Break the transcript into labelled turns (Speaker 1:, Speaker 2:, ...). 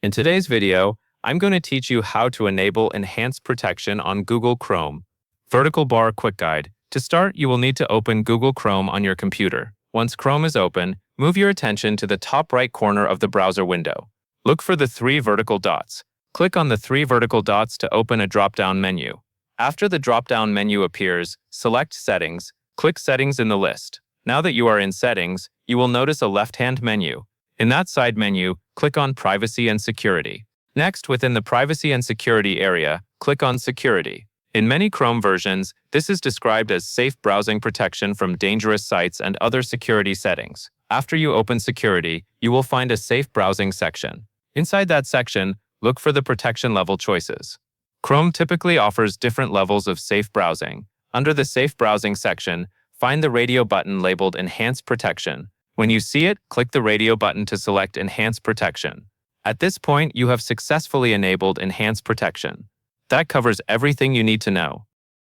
Speaker 1: In today's video, I'm going to teach you how to enable enhanced protection on Google Chrome. Vertical bar quick guide. To start, you will need to open Google Chrome on your computer. Once Chrome is open, move your attention to the top right corner of the browser window. Look for the 3 vertical dots. Click on the 3 vertical dots to open a drop-down menu. After the drop-down menu appears, select Settings. Click Settings in the list. Now that you are in Settings, you will notice a left-hand menu. In that side menu, click on Privacy and Security. Next, within the Privacy and Security area, click on Security. In many Chrome versions, this is described as safe browsing protection from dangerous sites and other security settings. After you open Security, you will find a Safe Browsing section. Inside that section, look for the protection level choices. Chrome typically offers different levels of safe browsing. Under the Safe Browsing section, find the radio button labeled Enhanced Protection. When you see it, click the radio button to select Enhanced Protection. At this point, you have successfully enabled Enhanced Protection. That covers everything you need to know.